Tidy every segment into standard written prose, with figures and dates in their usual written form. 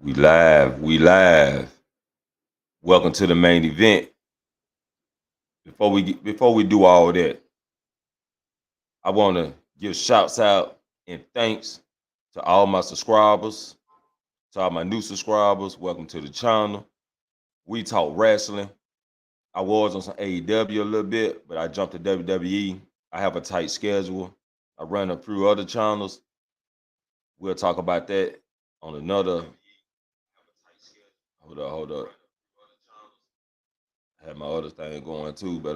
We live. We live. Welcome to the main event. Before we do all that, I want to give shouts out and thanks to all my subscribers, to all my new subscribers. Welcome to the channel. We talk wrestling. I was on some AEW a little bit, but I jumped to WWE. I have a tight schedule. I run a few other channels. We'll talk about that on another. Hold up. I had my other thing going too, but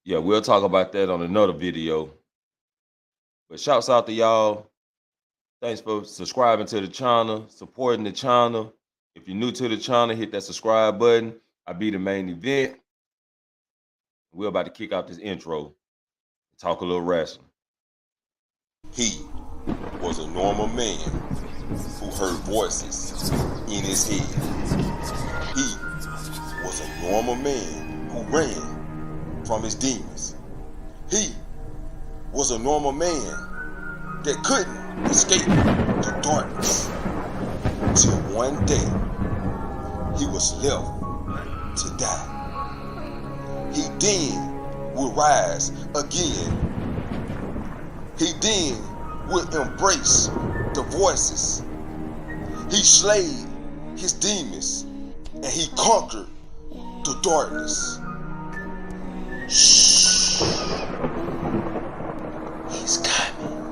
yeah, we'll talk about that on another video. But shouts out to y'all. Thanks for subscribing to the channel, supporting the channel. If you're new to the channel, hit that subscribe button. I be the main event. We're about to kick off this intro. Talk a little wrestling. He was a normal man who heard voices in his head. He was a normal man who ran from his demons. He was a normal man that couldn't escape the darkness till one day he was left to die. He then would rise again. He then would embrace the voices. He slayed his demons and he conquered the darkness. Shh. He's coming.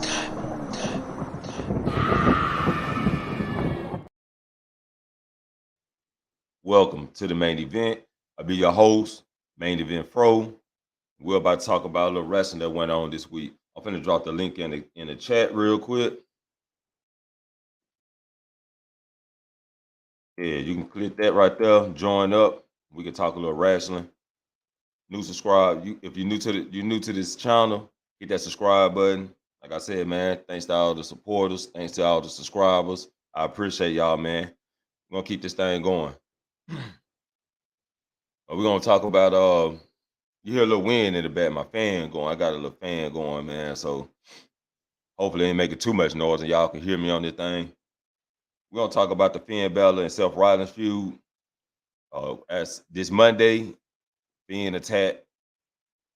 Welcome to the main event. I'll be your host, Main Event Fro. We're about to talk about a little wrestling that went on this week. I'm finna drop the link in the chat real quick. Yeah, you can click that right there. Join up. We can talk a little wrestling. New subscribe. If you're new to this channel, hit that subscribe button. Like I said, man, thanks to all the supporters. Thanks to all the subscribers. I appreciate y'all, man. We're gonna keep this thing going. We're gonna talk about you hear a little wind in the back. My fan going. I got a little fan going, man. So hopefully it ain't making too much noise and y'all can hear me on this thing. We're gonna talk about the Finn Balor and Seth Rollins feud. As this Monday, Finn attacked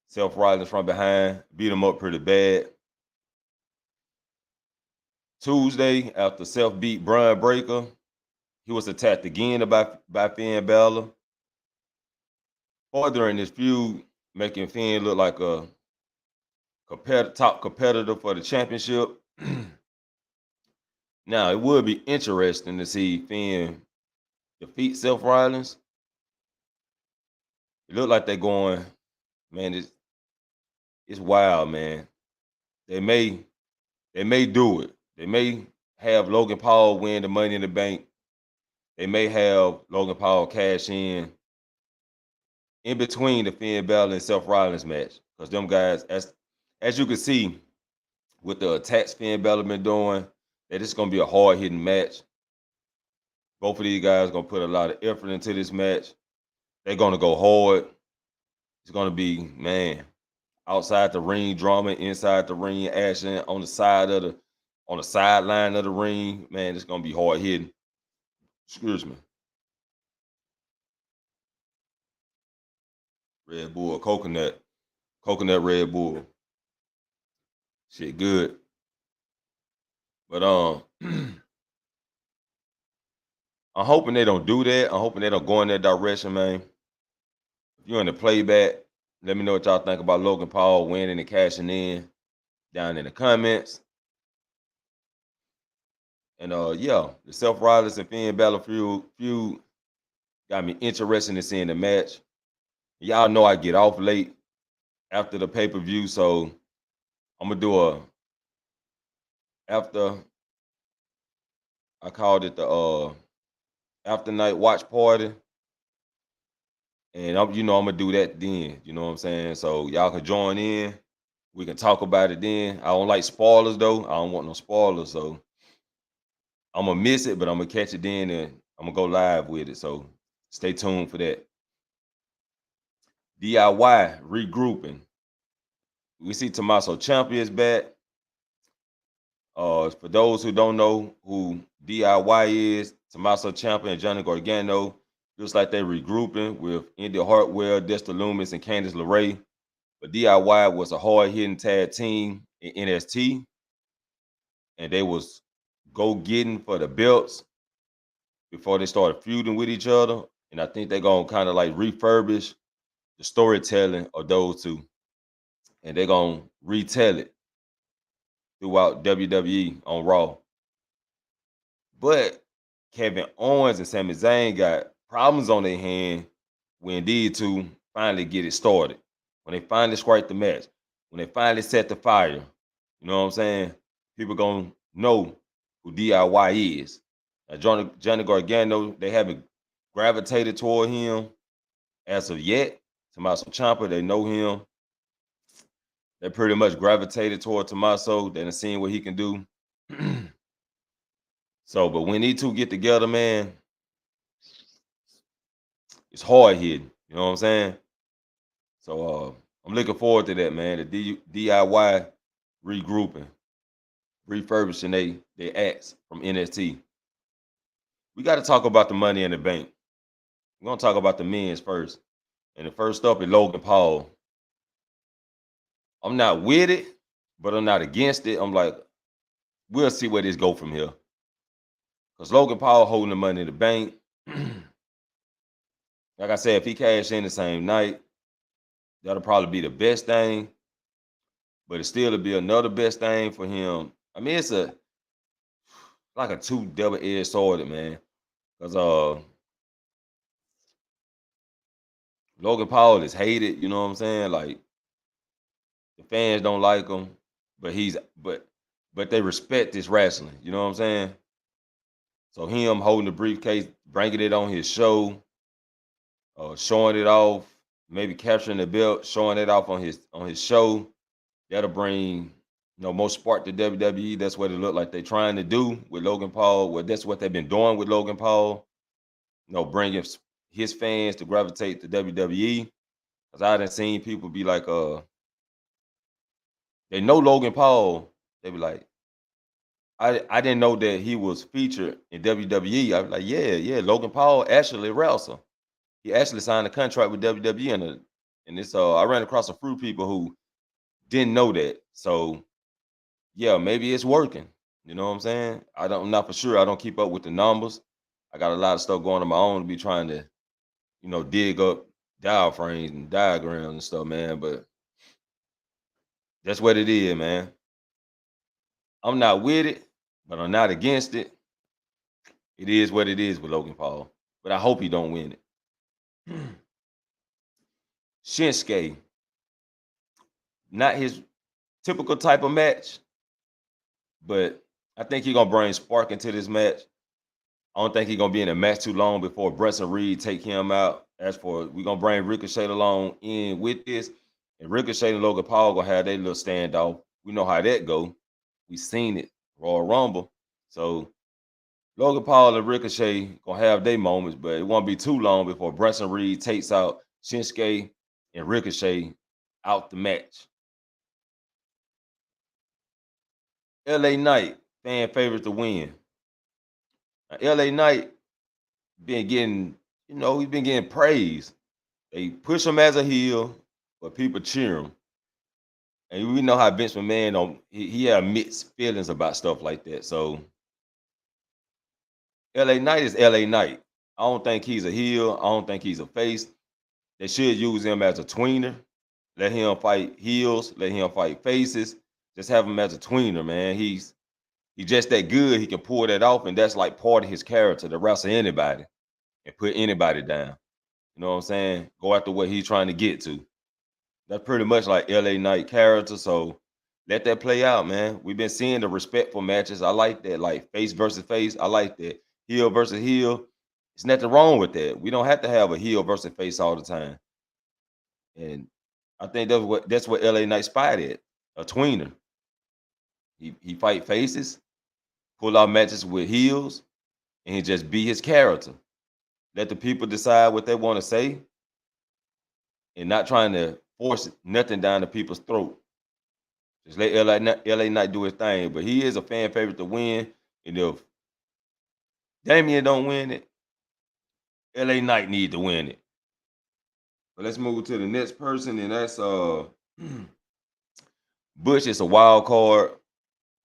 Seth Rollins from behind, beat him up pretty bad. Tuesday, after Seth beat Braun Breaker, he was attacked again by Finn Balor. Further in this feud, making Finn look like a top competitor for the championship. Now, it would be interesting to see Finn defeat Seth Rollins. It looked like they're going, man, it's wild, man. They may do it. They may have Logan Paul win the Money in the Bank. They may have Logan Paul cash in between the Finn Balor and Seth Rollins match. Because them guys, as you can see, with the attacks Finn Balor been doing, that it's gonna be a hard hitting match. Both of these guys gonna put a lot of effort into this match. They're gonna go hard. It's gonna be, man, outside the ring drama, inside the ring action, on the sideline of the ring. Man, it's gonna be hard hitting. Excuse me. Red Bull, coconut Red Bull. Shit good. But I'm hoping they don't do that. I'm hoping they don't go in that direction, man. If you're in the playback, let me know what y'all think about Logan Paul winning and cashing in down in the comments. And yeah, the Seth Rollins and Finn Balor feud got me interested in seeing the match. Y'all know I get off late after the pay-per-view, so I'm gonna do after I called it the after night watch party. And I'm gonna do that then. You know what I'm saying? So y'all can join in. We can talk about it then. I don't like spoilers though. I don't want no spoilers. So I'm gonna miss it, but I'm gonna catch it then and I'm gonna go live with it. So stay tuned for that. DIY regrouping. We see Tommaso Ciampa is back. For those who don't know who DIY is, Tommaso Ciampa and Johnny Gargano, looks like they're regrouping with Indy Hartwell, Dexter Lumis, and Candice LeRae. But DIY was a hard-hitting tag team in NXT, and they was go getting for the belts before they started feuding with each other. And I think they're gonna kind of like refurbish the storytelling of those two, and they're gonna retell it throughout WWE on Raw. But Kevin Owens and Sami Zayn got problems on their hand when these two finally get it started. When they finally strike the match, when they finally set the fire, you know what I'm saying? People gonna know who DIY is. Now, Johnny Gargano, they haven't gravitated toward him as of yet. Tommaso Ciampa, they know him. They pretty much gravitated toward Tommaso. They done seen what he can do. So, but when these two get together, man, it's hard hitting. You know what I'm saying? So I'm looking forward to that, man. The DIY regrouping, refurbishing they acts from NXT. We got to talk about the Money in the Bank. We're gonna talk about the men's first. And the first up is Logan Paul. I'm not with it, but I'm not against it. I'm like, we'll see where this go from here. Because Logan Paul holding the Money in the Bank. Like I said, if he cash in the same night, that'll probably be the best thing. But it still will be another best thing for him. I mean, it's like a two double-edged sword, man. Because Logan Paul is hated, you know what I'm saying? Like the fans don't like him, but but they respect this wrestling, you know what I'm saying? So him holding the briefcase, bringing it on his show, showing it off, maybe capturing the belt, showing it off on his show. That'll bring more spark to WWE. That's what it looked like they're trying to do with Logan Paul. Well, that's what they've been doing with Logan Paul. Bringing his fans to gravitate to WWE. Because I done seen people be like, they know Logan Paul. They be like, I didn't know that he was featured in WWE. I was like, yeah, Logan Paul actually wrestled. He actually signed a contract with WWE, and it's I ran across a few people who didn't know that. So yeah, maybe it's working. You know what I'm saying? I'm not for sure. I don't keep up with the numbers. I got a lot of stuff going on my own to be trying to, dig up diaphragms and diagrams and stuff, man. But that's what it is, man. I'm not with it, but I'm not against it. It is what it is with Logan Paul. But I hope he don't win it. Shinsuke, not his typical type of match, but I think he's gonna bring spark into this match. I don't think he's gonna be in a match too long before Bronson Reed take him out. As for we're gonna bring Ricochet along in with this, and Ricochet and Logan Paul gonna have their little standoff. We know how that go. We seen it Royal Rumble. So Logan Paul and Ricochet gonna have their moments, but it won't be too long before Bronson Reed takes out Shinsuke and Ricochet out the match. LA Knight, fan favorite to win. Now, LA Knight been getting, he's been getting praise. They push him as a heel, but people cheer him. And we know how Vince McMahon he had mixed feelings about stuff like that. So LA Knight is LA Knight. I don't think he's a heel. I don't think he's a face. They should use him as a tweener. Let him fight heels. Let him fight faces. Just have him as a tweener, man. He's just that good. He can pull that off, and that's like part of his character to wrestle anybody and put anybody down. You know what I'm saying? Go after what he's trying to get to. That's pretty much like LA Knight character. So let that play out, man. We've been seeing the respectful matches. I like that, like face versus face. I like that. Heel versus heel. There's nothing wrong with that. We don't have to have a heel versus face all the time. And I think that's what LA Knight spied at, a tweener. He fight faces, pull out matches with heels, and he just be his character. Let the people decide what they want to say, and not trying to force nothing down the people's throat. Just let LA Knight do his thing. But he is a fan favorite to win. And if Damian don't win it, LA Knight need to win it. But let's move to the next person, and that's Bush is a wild card.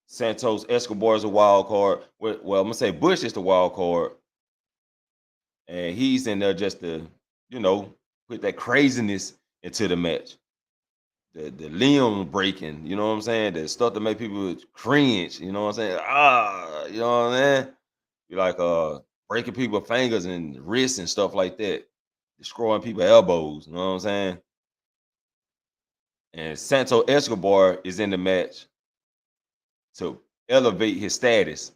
Santos Escobar is a wild card. Well, I'm gonna say Bush is the wild card, and he's in there just to, put that craziness into the match. The limb breaking, you know what I'm saying? The stuff that make people cringe, you know what I'm saying? You know what I'm saying? You like breaking people's fingers and wrists and stuff like that, destroying people's elbows, you know what I'm saying? And Santo Escobar is in the match to elevate his status.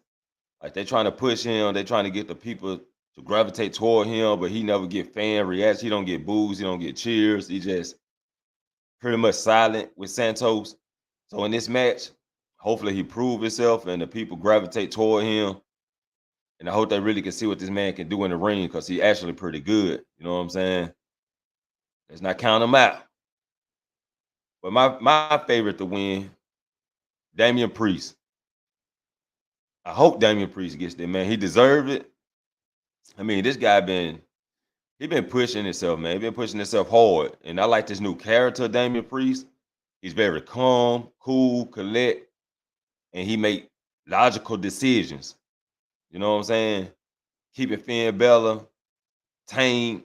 Like they trying to push him, they trying to get the people to gravitate toward him, but he never get fan reactions. He don't get boos, he don't get cheers. He just pretty much silent with Santos. So in this match, hopefully he prove himself and the people gravitate toward him. And I hope they really can see what this man can do in the ring because he actually pretty good. You know what I'm saying? Let's not count him out. But my favorite to win, Damian Priest. I hope Damian Priest gets there, man. He deserved it. I mean, this guy been pushing himself, man. He been pushing himself hard. And I like this new character, Damian Priest. He's very calm, cool, collect, and he make logical decisions. You know what I'm saying? Keeping Finn Bella tamed,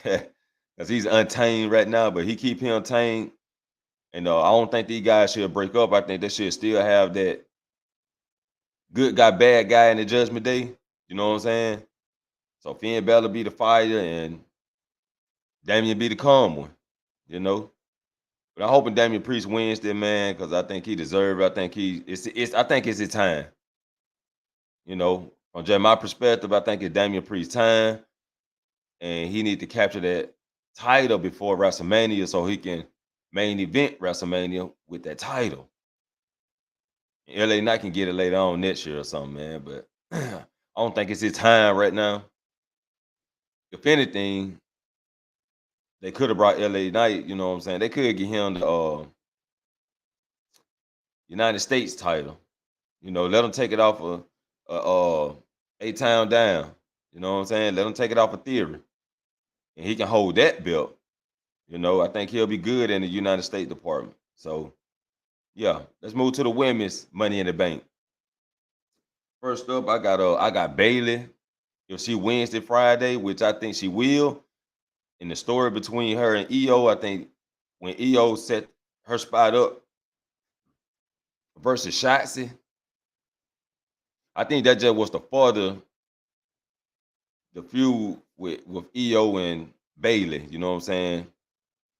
because he's untamed right now, but he keep him tamed. And I don't think these guys should break up. I think they should still have that good guy, bad guy in the Judgment Day. You know what I'm saying? So Finn Bella be the fighter and Damian be the calm one, you know? But I'm hoping Damian Priest wins this, man, because I think he deserves it. I think I think it's his time. You know, from just my perspective, I think it's Damian Priest's time. And he need to capture that title before WrestleMania so he can main event WrestleMania with that title. LA Knight can get it later on next year or something, man. But I don't think it's his time right now. If anything, they could have brought LA Knight, you know what I'm saying? They could get him the United States title. You know, let him take it off of A-Town Down. You know what I'm saying? Let him take it off of Theory. And he can hold that belt. You know, I think he'll be good in the United States department. So, yeah, let's move to the women's Money in the Bank. First up, I got Bailey. If she wins this Friday, which I think she will, in the story between her and EO, I think when EO set her spot up versus Shotzi, I think that just was to further the feud with EO and Bailey. You know what I'm saying?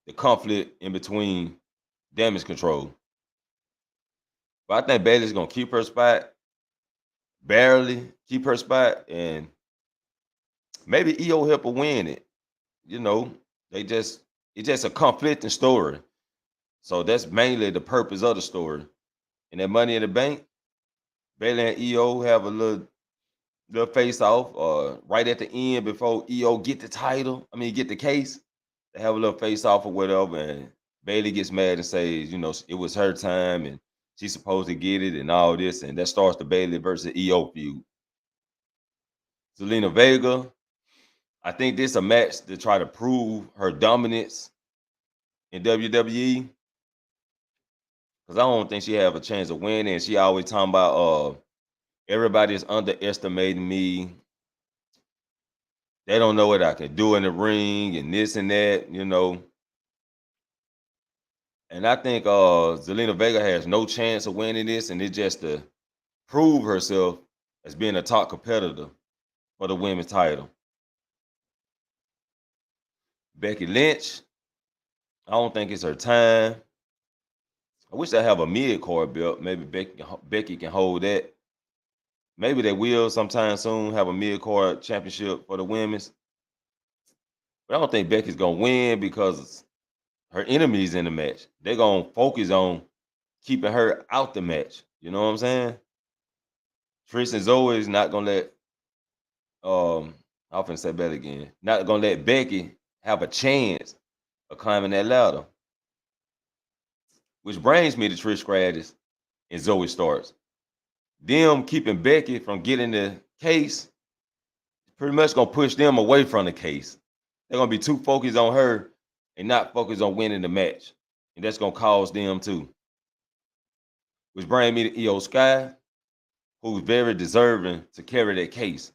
The conflict in between Damage Control. But I think Bailey's gonna keep her spot, barely keep her spot, and maybe EO help her win it. You know, it's just a conflicting story. So that's mainly the purpose of the story. And that Money in the Bank, Bailey and EO have a little face off right at the end before EO get the title. I mean, get the case. They have a little face off or whatever, and Bailey gets mad and says, you know, it was her time and she's supposed to get it and all this, and that starts the Bailey versus EO feud. Zelina Vega, I think this is a match to try to prove her dominance in WWE. Because I don't think she have a chance of winning. And she always talking about everybody's underestimating me. They don't know what I can do in the ring and this and that, you know. And I think Zelina Vega has no chance of winning this, and it's just to prove herself as being a top competitor for the women's title. Becky Lynch, I don't think it's her time. I wish I have a mid-card belt. Maybe Becky can hold that. Maybe they will sometime soon have a mid-card championship for the women's. But I don't think Becky's going to win because her enemies in the match. They're going to focus on keeping her out the match. You know what I'm saying? Trish and Zoe is not going to let, I'm finna say that again, not going to let Becky have a chance of climbing that ladder. which brings me to Trish Stratus and Zoe Starks. Them keeping Becky from getting the case pretty much gonna push them away from the case. They're gonna be too focused on her and not focused on winning the match, and that's gonna cause them too. Which brings me to Io Sky, who's very deserving to carry that case.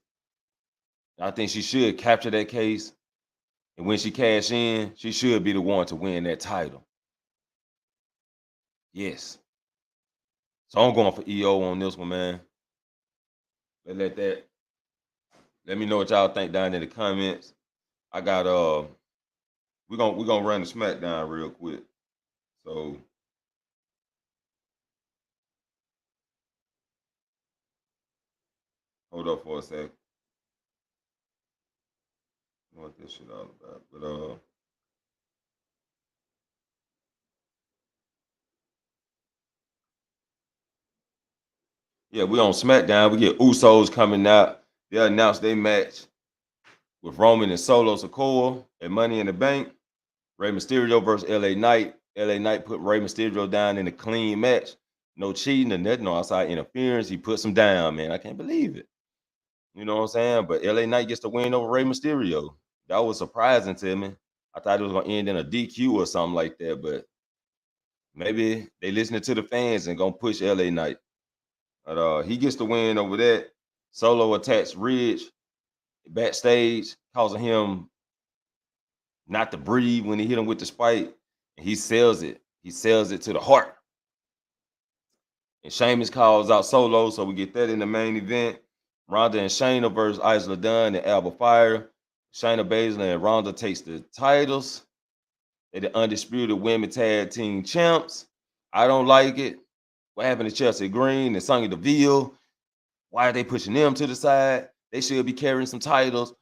I think she should capture that case, and when she cash in, she should be the one to win that title. Yes. So I'm going for EO on this one, man. Let that. Let me know what y'all think down in the comments. I got we're gonna run the SmackDown real quick. So hold up for a sec. I know what this shit all about. But yeah, we on SmackDown. We get Usos coming out. They announced their match with Roman and Solo Sikoa at Money in the Bank. Rey Mysterio versus LA Knight. LA Knight put Rey Mysterio down in a clean match. No cheating or nothing, no outside interference. He puts him down, man. I can't believe it. You know what I'm saying? But LA Knight gets the win over Rey Mysterio. That was surprising to me. I thought it was gonna end in a DQ or something like that, but maybe they listening to the fans and gonna push LA Knight. But he gets the win over that. Solo attacks Ridge backstage, causing him not to breathe when he hit him with the spike. And he sells it. He sells it to the heart. And Sheamus calls out Solo, so we get that in the main event. Ronda and Shayna versus Isla Dunn and Alba Fire. Shayna Baszler and Ronda takes the titles. They're the undisputed women tag team champs. I don't like it. What happened to Chelsea Green and Sonya Deville? Why are they pushing them to the side? They should be carrying some titles.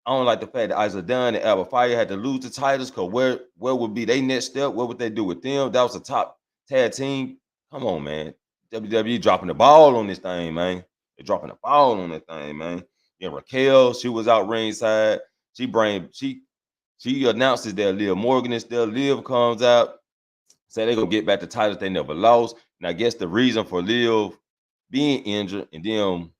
I don't like the fact that Isla Dunn and Alba Fire had to lose the titles because where would be their next step? What would they do with them? That was a top tag team. Come on, man. WWE dropping the ball on this thing, man. They're dropping the ball on that thing, man. Yeah, Raquel, she was out ringside. She announces that Liv Morgan is there. Liv comes out, say they're gonna get back the titles they never lost. And I guess the reason for Liv being injured and them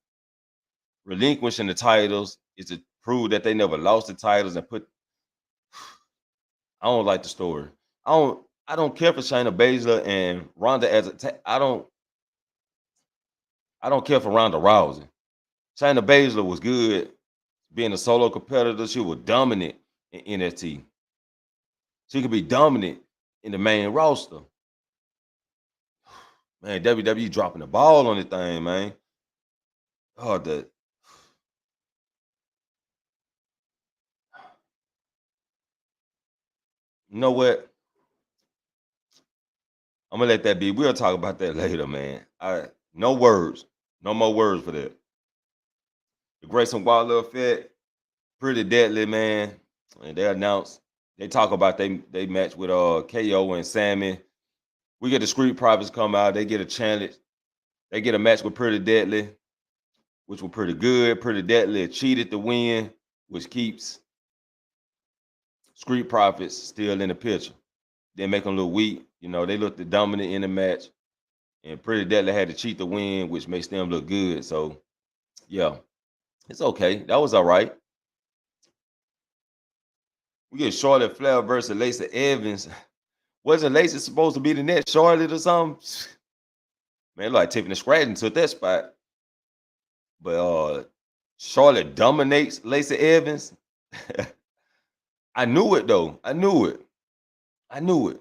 relinquishing the titles is to prove that they never lost the titles and put. I don't like the story. I don't care for Shayna Baszler and Ronda as I don't care for Ronda Rousey. Shayna Baszler was good being a solo competitor. She was dominant in NXT. She could be dominant in the main roster. Man, WWE dropping the ball on the thing, man. Oh, you know what? I'm gonna let that be. We'll talk about that later, man. No words, no more words for that. The Grayson Waller effect, pretty deadly, man. And they talk about they match with KO and Sammy. We get the Street Profits come out. They get a challenge. They get a match with Pretty Deadly, which was pretty good. Pretty Deadly cheated to win, which keeps Street Profits still in the picture. They make them look weak. You know, they looked dominant in the match. And Pretty Deadly had to cheat to win, which makes them look good. So, yeah, it's okay. That was all right. We get Charlotte Flair versus Lacey Evans. Wasn't Lacey supposed to be the next Charlotte or something? Man, like Tiffany Stratton took that spot. But Charlotte dominates Lacey Evans. I knew it though. I knew it. I knew it.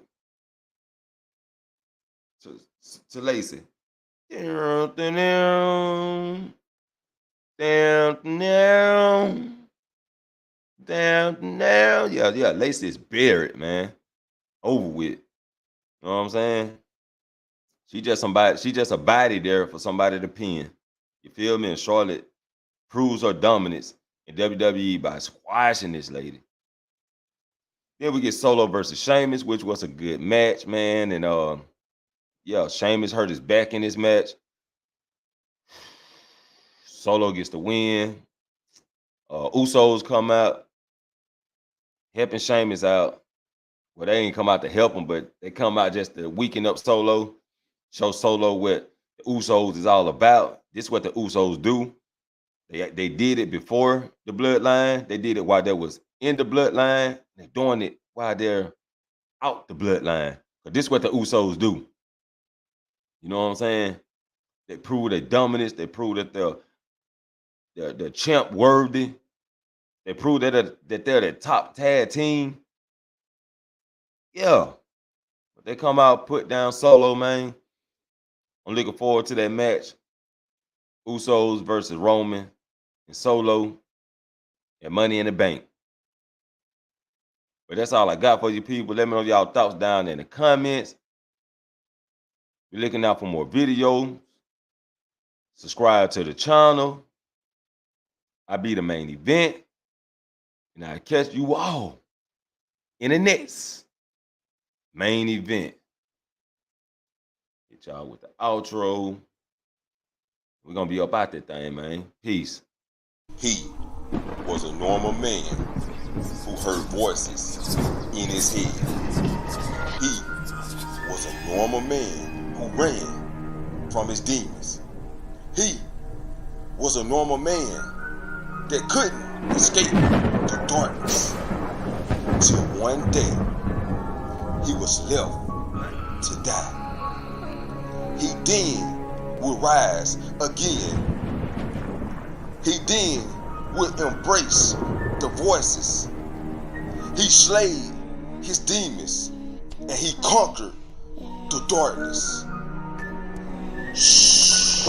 To Lacey. Down, down, down, down, down. Yeah. Lacey is buried, man. Over with. You know what I'm saying? She just somebody. She just a body there for somebody to pin. You feel me? And Charlotte proves her dominance in WWE by squashing this lady. Then we get Solo versus Sheamus, which was a good match, man. And yeah, Sheamus hurt his back in this match. Solo gets the win. Usos come out, helping Sheamus out. Well, they ain't come out to help him, but they come out just to weaken up Solo, show Solo what the Usos is all about. This is what the Usos do. They did it before the bloodline. They did it while they was in the bloodline. They're doing it while they're out the bloodline. But this is what the Usos do. You know what I'm saying? They prove their dominance. They prove that they're champ worthy. They prove that they're the top tag team. Yeah. But they come out, put down Solo, man. I'm looking forward to that match. Usos versus Roman and Solo and Money in the Bank. But that's all I got for you people. Let me know y'all thoughts down in the comments. Be looking out for more videos. Subscribe to the channel. I be the main event. And I catch you all in the next main event. Hit y'all with the outro. We're gonna be up out that thing, man. Peace. He was a normal man who heard voices in his head. He was a normal man who ran from his demons. He was a normal man that couldn't escape the darkness till one day he was left to die. He then would rise again. He then would embrace the voices. He slayed his demons and he conquered the darkness. Shh.